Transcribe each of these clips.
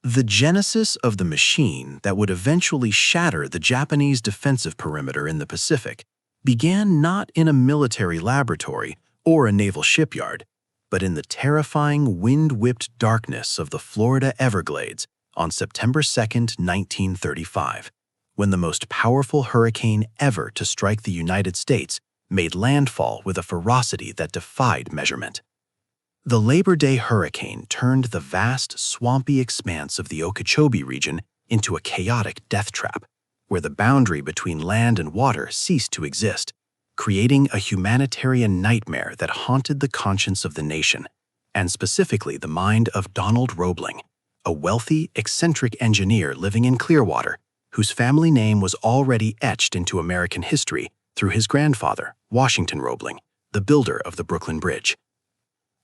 The genesis of the machine that would eventually shatter the Japanese defensive perimeter in the Pacific began not in a military laboratory or a naval shipyard, but in the terrifying wind-whipped darkness of the Florida Everglades on September 2, 1935, when the most powerful hurricane ever to strike the United States made landfall with a ferocity that defied measurement. The Labor Day hurricane turned the vast, swampy expanse of the Okeechobee region into a chaotic death trap, where the boundary between land and water ceased to exist, creating a humanitarian nightmare that haunted the conscience of the nation, and specifically the mind of Donald Roebling, a wealthy, eccentric engineer living in Clearwater, whose family name was already etched into American history through his grandfather, Washington Roebling, the builder of the Brooklyn Bridge.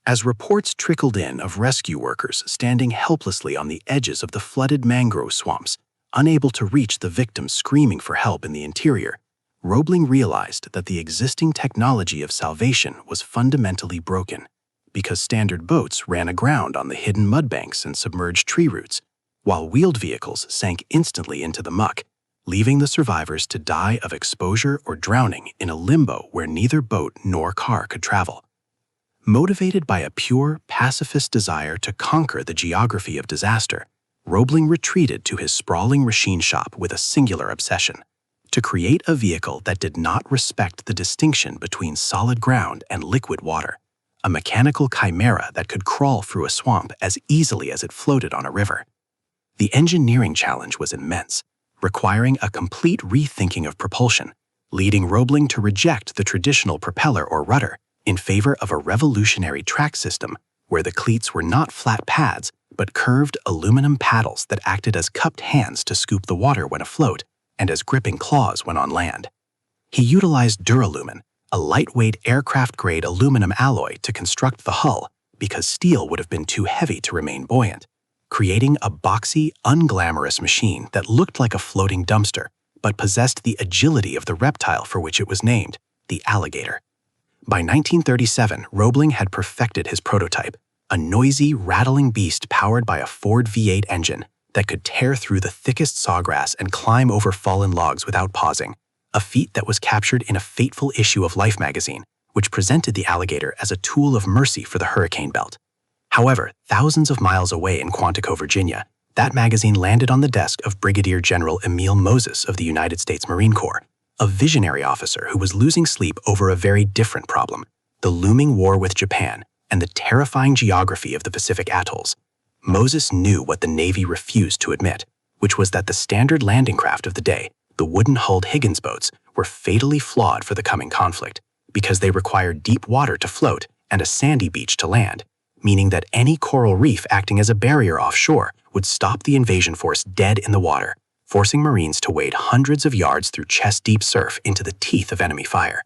As reports trickled in of rescue workers standing helplessly on the edges of the flooded mangrove swamps, unable to reach the victims screaming for help in the interior, Roebling realized that the existing technology of salvation was fundamentally broken, because standard boats ran aground on the hidden mudbanks and submerged tree roots, while wheeled vehicles sank instantly into the muck, leaving the survivors to die of exposure or drowning in a limbo where neither boat nor car could travel. Motivated by a pure, pacifist desire to conquer the geography of disaster, Roebling retreated to his sprawling machine shop with a singular obsession: to create a vehicle that did not respect the distinction between solid ground and liquid water, a mechanical chimera that could crawl through a swamp as easily as it floated on a river. The engineering challenge was immense, requiring a complete rethinking of propulsion, leading Roebling to reject the traditional propeller or rudder in favor of a revolutionary track system where the cleats were not flat pads but curved aluminum paddles that acted as cupped hands to scoop the water when afloat and as gripping claws when on land. He utilized duralumin, a lightweight aircraft-grade aluminum alloy, to construct the hull because steel would have been too heavy to remain buoyant, creating a boxy, unglamorous machine that looked like a floating dumpster but possessed the agility of the reptile for which it was named, the alligator. By 1937, Roebling had perfected his prototype, a noisy, rattling beast powered by a Ford V8 engine that could tear through the thickest sawgrass and climb over fallen logs without pausing, a feat that was captured in a fateful issue of Life magazine, which presented the alligator as a tool of mercy for the hurricane belt. However, thousands of miles away in Quantico, Virginia, that magazine landed on the desk of Brigadier General Emil Moses of the United States Marine Corps, a visionary officer who was losing sleep over a very different problem: the looming war with Japan and the terrifying geography of the Pacific atolls. Moses knew what the Navy refused to admit, which was that the standard landing craft of the day, the wooden-hulled Higgins boats, were fatally flawed for the coming conflict, because they required deep water to float and a sandy beach to land, meaning that any coral reef acting as a barrier offshore would stop the invasion force dead in the water, forcing Marines to wade hundreds of yards through chest-deep surf into the teeth of enemy fire.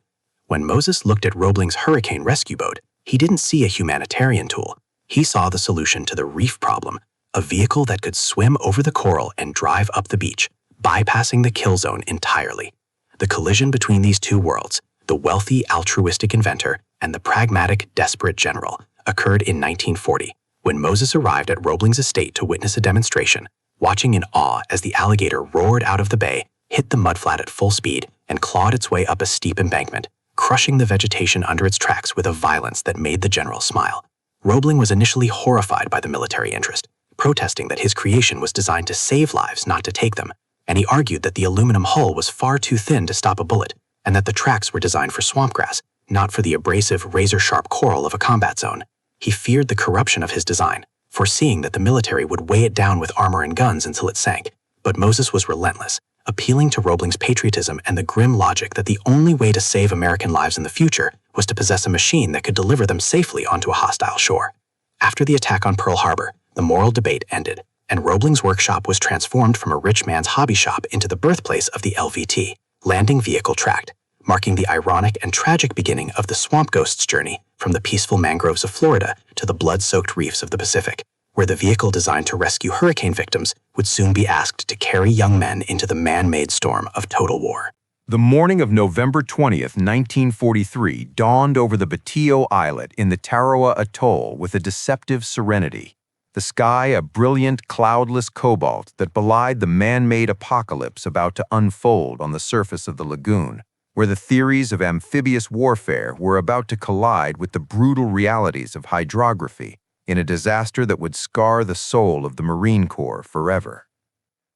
When Moses looked at Roebling's hurricane rescue boat, he didn't see a humanitarian tool. He saw the solution to the reef problem, a vehicle that could swim over the coral and drive up the beach, bypassing the kill zone entirely. The collision between these two worlds, the wealthy, altruistic inventor and the pragmatic, desperate general, occurred in 1940, when Moses arrived at Roebling's estate to witness a demonstration, watching in awe as the alligator roared out of the bay, hit the mudflat at full speed, and clawed its way up a steep embankment, crushing the vegetation under its tracks with a violence that made the general smile. Roebling was initially horrified by the military interest, protesting that his creation was designed to save lives, not to take them, and he argued that the aluminum hull was far too thin to stop a bullet, and that the tracks were designed for swamp grass, not for the abrasive, razor-sharp coral of a combat zone. He feared the corruption of his design, foreseeing that the military would weigh it down with armor and guns until it sank. But Moses was relentless, appealing to Roebling's patriotism and the grim logic that the only way to save American lives in the future was to possess a machine that could deliver them safely onto a hostile shore. After the attack on Pearl Harbor, the moral debate ended, and Roebling's workshop was transformed from a rich man's hobby shop into the birthplace of the LVT, Landing Vehicle Tract, marking the ironic and tragic beginning of the swamp ghost's journey from the peaceful mangroves of Florida to the blood-soaked reefs of the Pacific, where the vehicle designed to rescue hurricane victims would soon be asked to carry young men into the man-made storm of total war. The morning of November 20th, 1943 dawned over the Batio Islet in the Tarawa Atoll with a deceptive serenity. The sky a brilliant, cloudless cobalt that belied the man-made apocalypse about to unfold on the surface of the lagoon, where the theories of amphibious warfare were about to collide with the brutal realities of hydrography in a disaster that would scar the soul of the Marine Corps forever.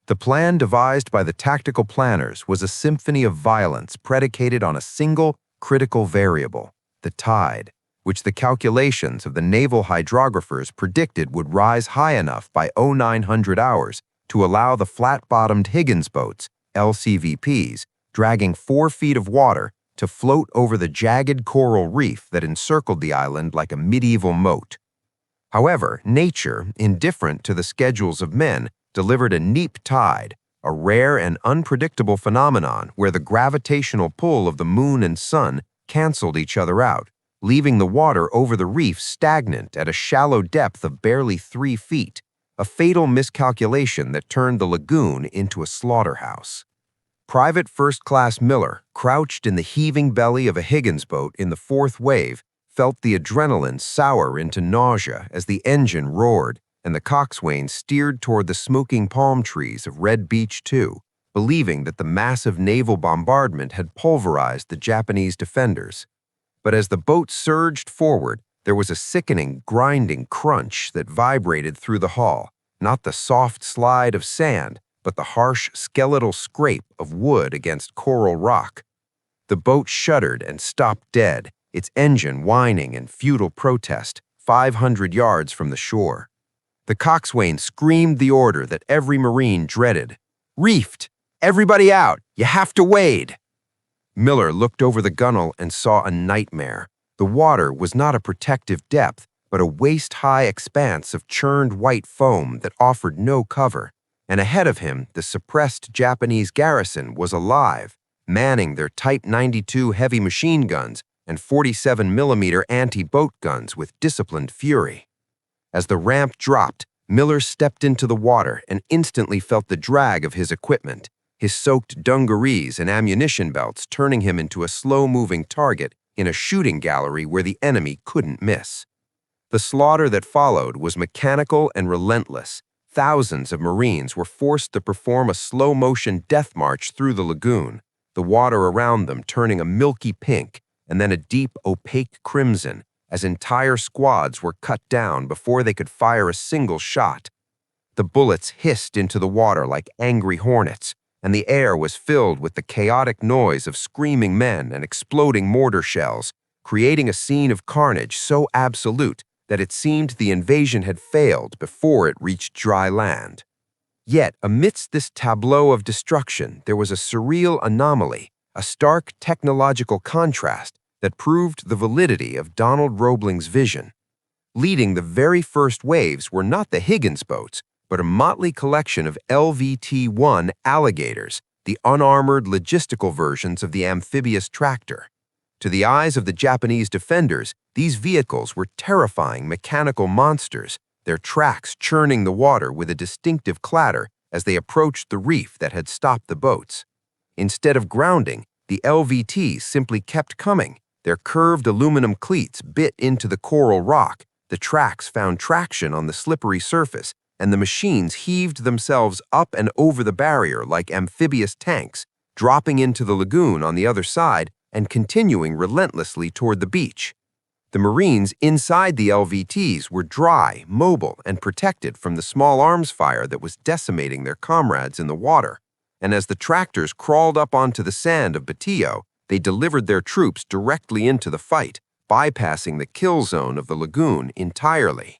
The plan devised by the tactical planners was a symphony of violence predicated on a single critical variable, the tide, which the calculations of the naval hydrographers predicted would rise high enough by 0900 hours to allow the flat-bottomed Higgins boats, LCVPs, dragging 4 feet of water to float over the jagged coral reef that encircled the island like a medieval moat. However, nature, indifferent to the schedules of men, delivered a neap tide, a rare and unpredictable phenomenon where the gravitational pull of the moon and sun canceled each other out, leaving the water over the reef stagnant at a shallow depth of barely 3 feet, a fatal miscalculation that turned the lagoon into a slaughterhouse. Private First Class Miller, crouched in the heaving belly of a Higgins boat in the 4th wave, felt the adrenaline sour into nausea as the engine roared and the coxswain steered toward the smoking palm trees of Red Beach 2, believing that the massive naval bombardment had pulverized the Japanese defenders. But as the boat surged forward, there was a sickening, grinding crunch that vibrated through the hull, not the soft slide of sand, but the harsh, skeletal scrape of wood against coral rock. The boat shuddered and stopped dead, its engine whining in futile protest, 500 yards from the shore. The coxswain screamed the order that every Marine dreaded. "Reefed! Everybody out! You have to wade!" Miller looked over the gunwale and saw a nightmare. The water was not a protective depth, but a waist-high expanse of churned white foam that offered no cover. And ahead of him, the suppressed Japanese garrison was alive, manning their Type 92 heavy machine guns and 47mm anti-boat guns with disciplined fury. As the ramp dropped, Miller stepped into the water and instantly felt the drag of his equipment, his soaked dungarees and ammunition belts turning him into a slow-moving target in a shooting gallery where the enemy couldn't miss. The slaughter that followed was mechanical and relentless. Thousands of Marines were forced to perform a slow-motion death march through the lagoon, the water around them turning a milky pink and then a deep, opaque crimson as entire squads were cut down before they could fire a single shot. The bullets hissed into the water like angry hornets, and the air was filled with the chaotic noise of screaming men and exploding mortar shells, creating a scene of carnage so absolute that it seemed the invasion had failed before it reached dry land. Yet, amidst this tableau of destruction, there was a surreal anomaly, a stark technological contrast that proved the validity of Donald Roebling's vision. Leading the very first waves were not the Higgins boats, but a motley collection of LVT-1 alligators, the unarmored logistical versions of the amphibious tractor. To the eyes of the Japanese defenders, these vehicles were terrifying mechanical monsters, their tracks churning the water with a distinctive clatter as they approached the reef that had stopped the boats. Instead of grounding, the LVTs simply kept coming. Their curved aluminum cleats bit into the coral rock, the tracks found traction on the slippery surface, and the machines heaved themselves up and over the barrier like amphibious tanks, dropping into the lagoon on the other side and continuing relentlessly toward the beach. The Marines inside the LVTs were dry, mobile, and protected from the small arms fire that was decimating their comrades in the water. And as the tractors crawled up onto the sand of Batillo, they delivered their troops directly into the fight, bypassing the kill zone of the lagoon entirely.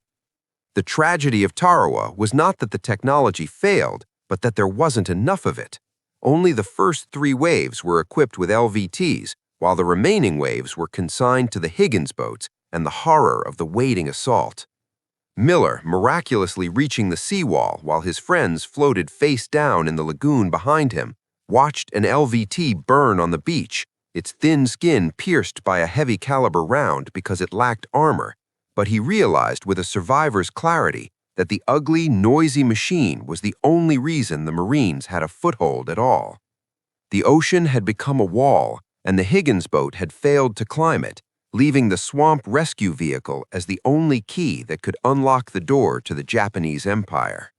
The tragedy of Tarawa was not that the technology failed, but that there wasn't enough of it. Only the first 3 waves were equipped with LVTs, while the remaining waves were consigned to the Higgins boats and the horror of the wading assault. Miller, miraculously reaching the seawall while his friends floated face down in the lagoon behind him, watched an LVT burn on the beach, its thin skin pierced by a heavy-caliber round because it lacked armor, but he realized with a survivor's clarity that the ugly, noisy machine was the only reason the Marines had a foothold at all. The ocean had become a wall, and the Higgins boat had failed to climb it, leaving the swamp rescue vehicle as the only key that could unlock the door to the Japanese Empire.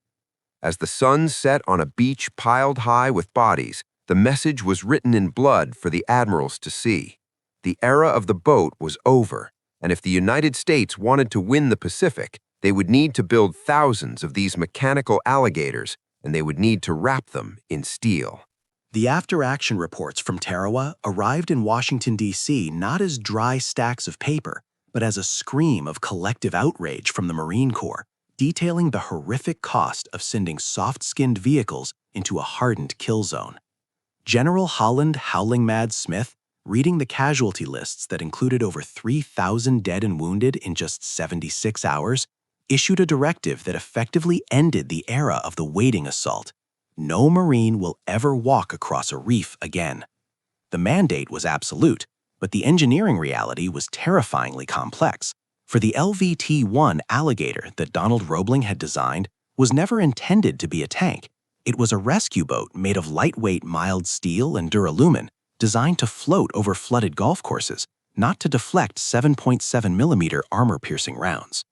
As the sun set on a beach piled high with bodies, the message was written in blood for the admirals to see. The era of the boat was over, and if the United States wanted to win the Pacific, they would need to build thousands of these mechanical alligators, and they would need to wrap them in steel. The after-action reports from Tarawa arrived in Washington, D.C. not as dry stacks of paper, but as a scream of collective outrage from the Marine Corps, detailing the horrific cost of sending soft-skinned vehicles into a hardened kill zone. General Holland Howling Mad Smith, reading the casualty lists that included over 3,000 dead and wounded in just 76 hours, issued a directive that effectively ended the era of the waiting assault. No Marine will ever walk across a reef again. The mandate was absolute, but the engineering reality was terrifyingly complex. For the LVT-1 alligator that Donald Roebling had designed was never intended to be a tank. It was a rescue boat made of lightweight mild steel and duralumin, designed to float over flooded golf courses, not to deflect 7.7mm armor-piercing rounds.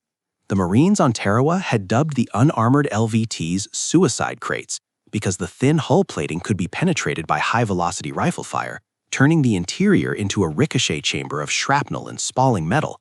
The Marines on Tarawa had dubbed the unarmored LVTs suicide crates because the thin hull plating could be penetrated by high-velocity rifle fire, turning the interior into a ricochet chamber of shrapnel and spalling metal.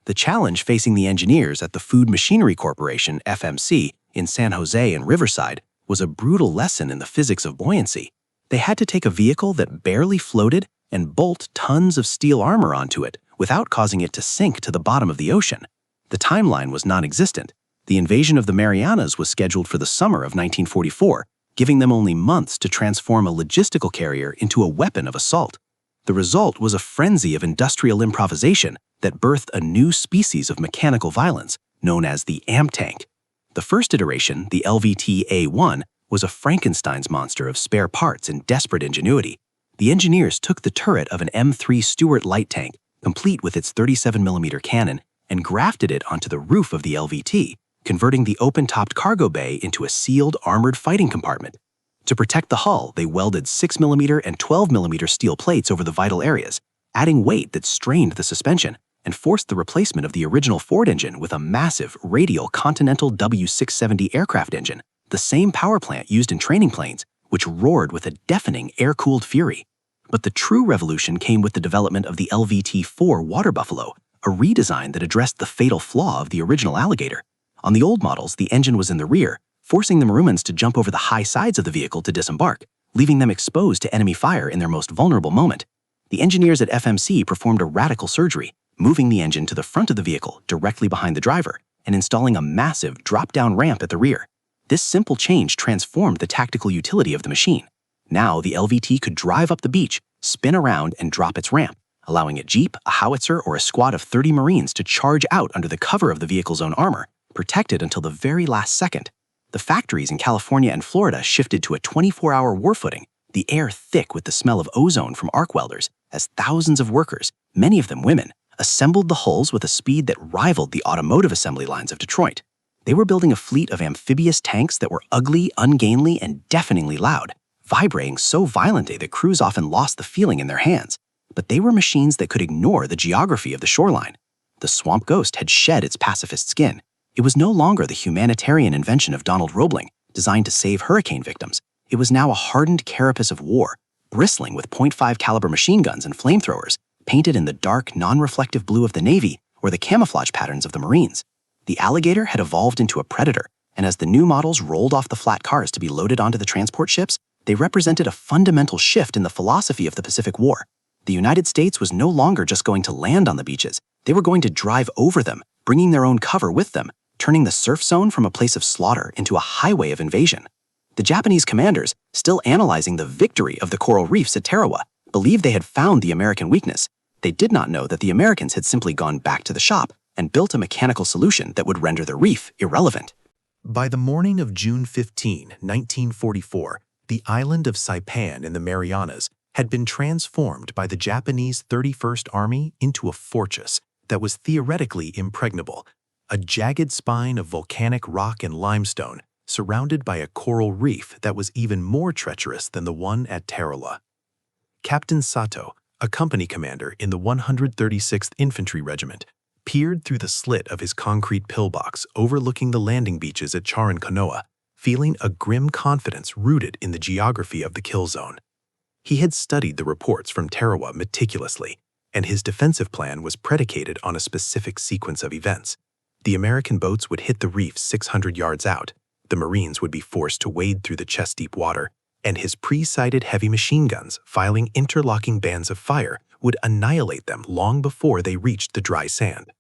The challenge facing the engineers at the Food Machinery Corporation, FMC, in San Jose and Riverside was a brutal lesson in the physics of buoyancy. They had to take a vehicle that barely floated and bolt tons of steel armor onto it without causing it to sink to the bottom of the ocean. The timeline was non-existent. The invasion of the Marianas was scheduled for the summer of 1944, giving them only months to transform a logistical carrier into a weapon of assault. The result was a frenzy of industrial improvisation that birthed a new species of mechanical violence, known as the amp tank. The first iteration, the LVT-A1, was a Frankenstein's monster of spare parts and desperate ingenuity. The engineers took the turret of an M3 Stuart light tank, complete with its 37mm cannon, and grafted it onto the roof of the LVT, converting the open-topped cargo bay into a sealed armored fighting compartment. To protect the hull, they welded 6mm and 12mm steel plates over the vital areas, adding weight that strained the suspension and forced the replacement of the original Ford engine with a massive radial Continental W670 aircraft engine, the same power plant used in training planes, which roared with a deafening air-cooled fury. But the true revolution came with the development of the LVT-4 Water Buffalo, a redesign that addressed the fatal flaw of the original alligator. On the old models, the engine was in the rear, forcing the Marines to jump over the high sides of the vehicle to disembark, leaving them exposed to enemy fire in their most vulnerable moment. The engineers at FMC performed a radical surgery, moving the engine to the front of the vehicle directly behind the driver and installing a massive drop-down ramp at the rear. This simple change transformed the tactical utility of the machine. Now the LVT could drive up the beach, spin around, and drop its ramp, allowing a jeep, a howitzer, or a squad of 30 Marines to charge out under the cover of the vehicle's own armor, protected until the very last second. The factories in California and Florida shifted to a 24-hour war footing, the air thick with the smell of ozone from arc welders, as thousands of workers, many of them women, assembled the hulls with a speed that rivaled the automotive assembly lines of Detroit. They were building a fleet of amphibious tanks that were ugly, ungainly, and deafeningly loud, vibrating so violently that crews often lost the feeling in their hands. But they were machines that could ignore the geography of the shoreline. The swamp ghost had shed its pacifist skin. It was no longer the humanitarian invention of Donald Roebling, designed to save hurricane victims. It was now a hardened carapace of war, bristling with .5 caliber machine guns and flamethrowers, painted in the dark, non-reflective blue of the Navy or the camouflage patterns of the Marines. The alligator had evolved into a predator, and as the new models rolled off the flat cars to be loaded onto the transport ships, they represented a fundamental shift in the philosophy of the Pacific War. The United States was no longer just going to land on the beaches. They were going to drive over them, bringing their own cover with them, turning the surf zone from a place of slaughter into a highway of invasion. The Japanese commanders, still analyzing the victory of the coral reefs at Tarawa, believed they had found the American weakness. They did not know that the Americans had simply gone back to the shop and built a mechanical solution that would render the reef irrelevant. By the morning of June 15, 1944, the island of Saipan in the Marianas had been transformed by the Japanese 31st Army into a fortress that was theoretically impregnable, a jagged spine of volcanic rock and limestone surrounded by a coral reef that was even more treacherous than the one at Tarawa. Captain Sato, a company commander in the 136th Infantry Regiment, peered through the slit of his concrete pillbox overlooking the landing beaches at Charon-Kanoa, feeling a grim confidence rooted in the geography of the kill zone. He had studied the reports from Tarawa meticulously, and his defensive plan was predicated on a specific sequence of events. The American boats would hit the reef 600 yards out, the Marines would be forced to wade through the chest-deep water, and his pre-sighted heavy machine guns, filing interlocking bands of fire, would annihilate them long before they reached the dry sand.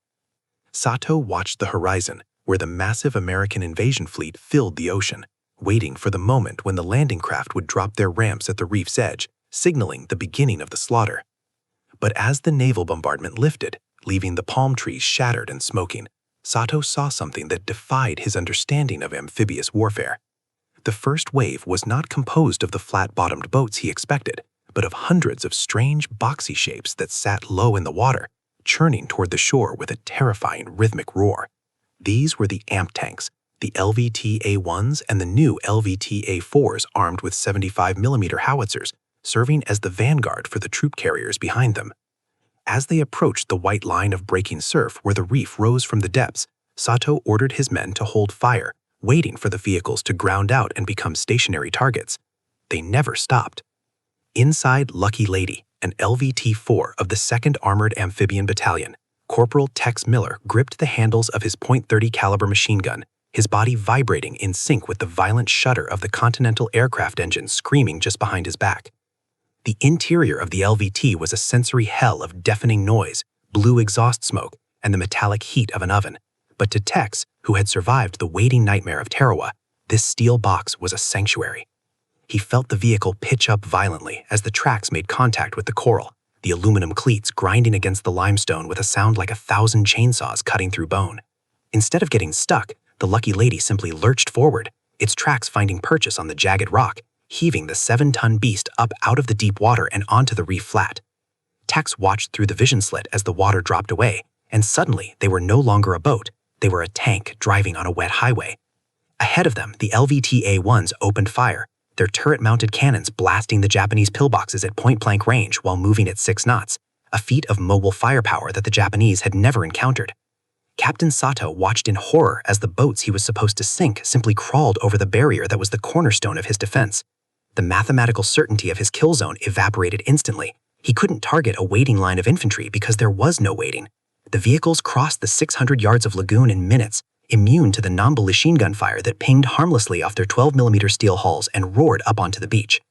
Sato watched the horizon, where the massive American invasion fleet filled the ocean, waiting for the moment when the landing craft would drop their ramps at the reef's edge, signaling the beginning of the slaughter. But as the naval bombardment lifted, leaving the palm trees shattered and smoking, Sato saw something that defied his understanding of amphibious warfare. The first wave was not composed of the flat-bottomed boats he expected, but of hundreds of strange boxy shapes that sat low in the water, churning toward the shore with a terrifying rhythmic roar. These were the AMP tanks, the LVT-1s and the new LVT-4s armed with 75mm howitzers, serving as the vanguard for the troop carriers behind them. As they approached the white line of breaking surf where the reef rose from the depths, Sato ordered his men to hold fire, waiting for the vehicles to ground out and become stationary targets. They never stopped. Inside Lucky Lady, an LVT-4 of the 2nd Armored Amphibian Battalion, Corporal Tex Miller gripped the handles of his .30 caliber machine gun, his body vibrating in sync with the violent shudder of the Continental aircraft engine screaming just behind his back. The interior of the LVT was a sensory hell of deafening noise, blue exhaust smoke, and the metallic heat of an oven. But to Tex, who had survived the waiting nightmare of Tarawa, this steel box was a sanctuary. He felt the vehicle pitch up violently as the tracks made contact with the coral, the aluminum cleats grinding against the limestone with a sound like 1,000 chainsaws cutting through bone. Instead of getting stuck, the Lucky Lady simply lurched forward, its tracks finding purchase on the jagged rock, heaving the 7-ton beast up out of the deep water and onto the reef flat. Tex watched through the vision slit as the water dropped away, and suddenly they were no longer a boat, they were a tank driving on a wet highway. Ahead of them, the LVT-1s opened fire, their turret-mounted cannons blasting the Japanese pillboxes at point-blank range while moving at 6 knots, a feat of mobile firepower that the Japanese had never encountered. Captain Sato watched in horror as the boats he was supposed to sink simply crawled over the barrier that was the cornerstone of his defense. The mathematical certainty of his kill zone evaporated instantly. He couldn't target a waiting line of infantry because there was no waiting. The vehicles crossed the 600 yards of lagoon in minutes, immune to the non-machine gun fire that pinged harmlessly off their 12mm steel hulls and roared up onto the beach.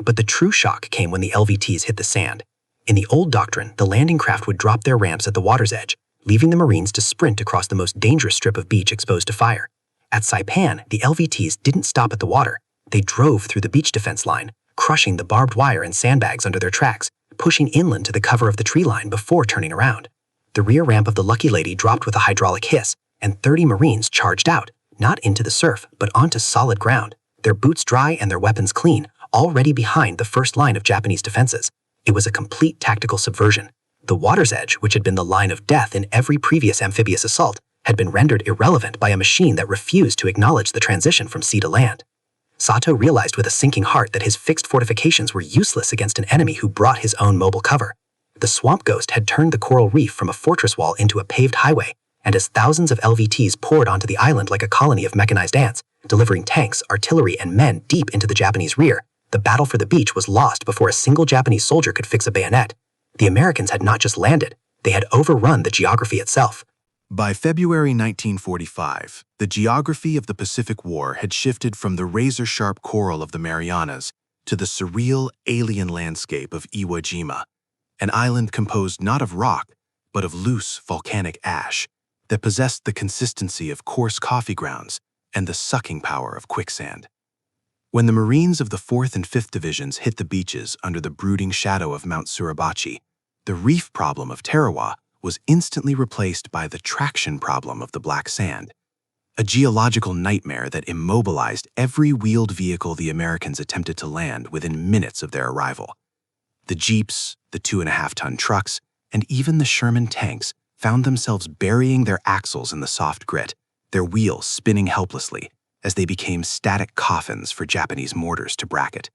But the true shock came when the LVTs hit the sand. In the old doctrine, the landing craft would drop their ramps at the water's edge, leaving the Marines to sprint across the most dangerous strip of beach exposed to fire. At Saipan, the LVTs didn't stop at the water. They drove through the beach defense line, crushing the barbed wire and sandbags under their tracks, pushing inland to the cover of the tree line before turning around. The rear ramp of the Lucky Lady dropped with a hydraulic hiss, and 30 Marines charged out, not into the surf, but onto solid ground, their boots dry and their weapons clean, already behind the first line of Japanese defenses. It was a complete tactical subversion. The water's edge, which had been the line of death in every previous amphibious assault, had been rendered irrelevant by a machine that refused to acknowledge the transition from sea to land. Sato realized with a sinking heart that his fixed fortifications were useless against an enemy who brought his own mobile cover. The swamp ghost had turned the coral reef from a fortress wall into a paved highway, and as thousands of LVTs poured onto the island like a colony of mechanized ants, delivering tanks, artillery, and men deep into the Japanese rear, the battle for the beach was lost before a single Japanese soldier could fix a bayonet. The Americans had not just landed, they had overrun the geography itself. By February 1945, the geography of the Pacific War had shifted from the razor-sharp coral of the Marianas to the surreal alien landscape of Iwo Jima, an island composed not of rock, but of loose volcanic ash that possessed the consistency of coarse coffee grounds and the sucking power of quicksand. When the Marines of the 4th and 5th Divisions hit the beaches under the brooding shadow of Mount Suribachi, the reef problem of Tarawa was instantly replaced by the traction problem of the black sand, a geological nightmare that immobilized every wheeled vehicle the Americans attempted to land within minutes of their arrival. The jeeps, the 2.5-ton trucks, and even the Sherman tanks found themselves burying their axles in the soft grit, their wheels spinning helplessly as they became static coffins for Japanese mortars to bracket.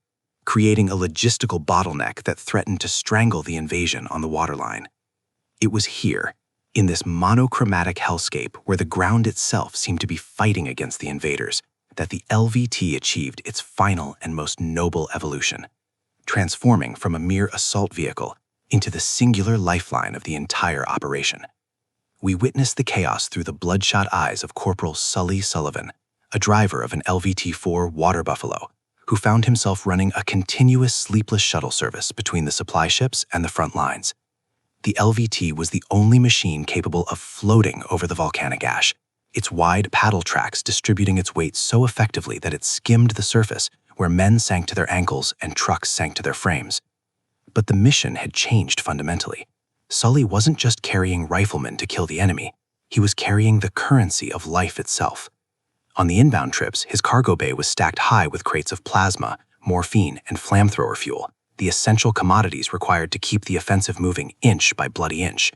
creating a logistical bottleneck that threatened to strangle the invasion on the waterline. It was here, in this monochromatic hellscape where the ground itself seemed to be fighting against the invaders, that the LVT achieved its final and most noble evolution, transforming from a mere assault vehicle into the singular lifeline of the entire operation. We witnessed the chaos through the bloodshot eyes of Corporal Sully Sullivan, a driver of an LVT-4 Water Buffalo, who found himself running a continuous sleepless shuttle service between the supply ships and the front lines. The LVT was the only machine capable of floating over the volcanic ash, its wide paddle tracks distributing its weight so effectively that it skimmed the surface where men sank to their ankles and trucks sank to their frames. But the mission had changed fundamentally. Sully wasn't just carrying riflemen to kill the enemy, he was carrying the currency of life itself. On the inbound trips, his cargo bay was stacked high with crates of plasma, morphine, and flamethrower fuel, the essential commodities required to keep the offensive moving inch by bloody inch.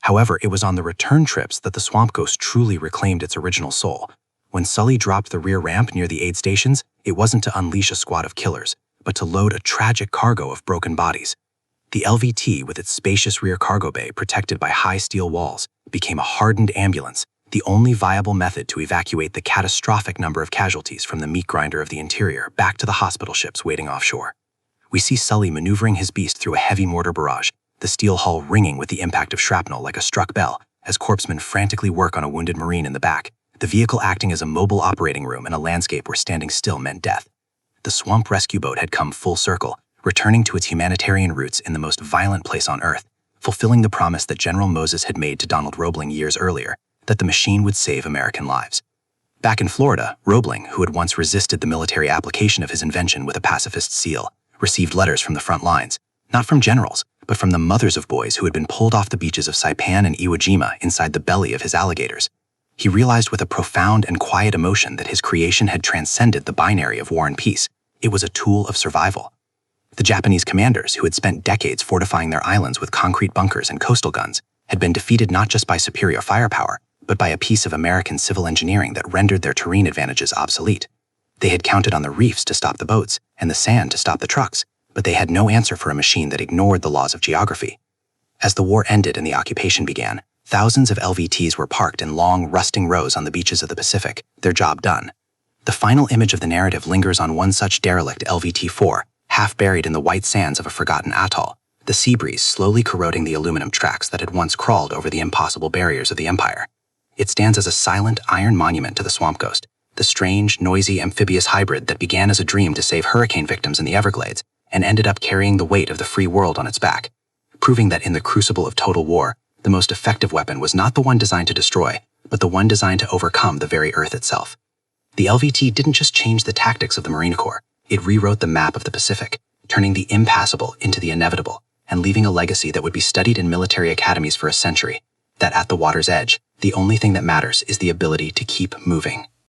However, it was on the return trips that the Swamp Ghost truly reclaimed its original soul. When Sully dropped the rear ramp near the aid stations, it wasn't to unleash a squad of killers, but to load a tragic cargo of broken bodies. The LVT, with its spacious rear cargo bay protected by high steel walls, became a hardened ambulance, the only viable method to evacuate the catastrophic number of casualties from the meat grinder of the interior back to the hospital ships waiting offshore. We see Sully maneuvering his beast through a heavy mortar barrage, the steel hull ringing with the impact of shrapnel like a struck bell, as corpsmen frantically work on a wounded Marine in the back, the vehicle acting as a mobile operating room in a landscape where standing still meant death. The swamp rescue boat had come full circle, returning to its humanitarian roots in the most violent place on Earth, fulfilling the promise that General Moses had made to Donald Roebling years earlier, that the machine would save American lives. Back in Florida, Roebling, who had once resisted the military application of his invention with a pacifist seal, received letters from the front lines, not from generals, but from the mothers of boys who had been pulled off the beaches of Saipan and Iwo Jima inside the belly of his alligators. He realized with a profound and quiet emotion that his creation had transcended the binary of war and peace. It was a tool of survival. The Japanese commanders, who had spent decades fortifying their islands with concrete bunkers and coastal guns, had been defeated not just by superior firepower, but by a piece of American civil engineering that rendered their terrain advantages obsolete. They had counted on the reefs to stop the boats and the sand to stop the trucks, but they had no answer for a machine that ignored the laws of geography. As the war ended and the occupation began, thousands of LVTs were parked in long, rusting rows on the beaches of the Pacific, their job done. The final image of the narrative lingers on one such derelict LVT-4, half buried in the white sands of a forgotten atoll, the sea breeze slowly corroding the aluminum tracks that had once crawled over the impassable barriers of the empire. It stands as a silent iron monument to the Swamp Ghost, the strange, noisy, amphibious hybrid that began as a dream to save hurricane victims in the Everglades and ended up carrying the weight of the free world on its back, proving that in the crucible of total war, the most effective weapon was not the one designed to destroy, but the one designed to overcome the very Earth itself. The LVT didn't just change the tactics of the Marine Corps, it rewrote the map of the Pacific, turning the impassable into the inevitable, and leaving a legacy that would be studied in military academies for a century, that at the water's edge, the only thing that matters is the ability to keep moving.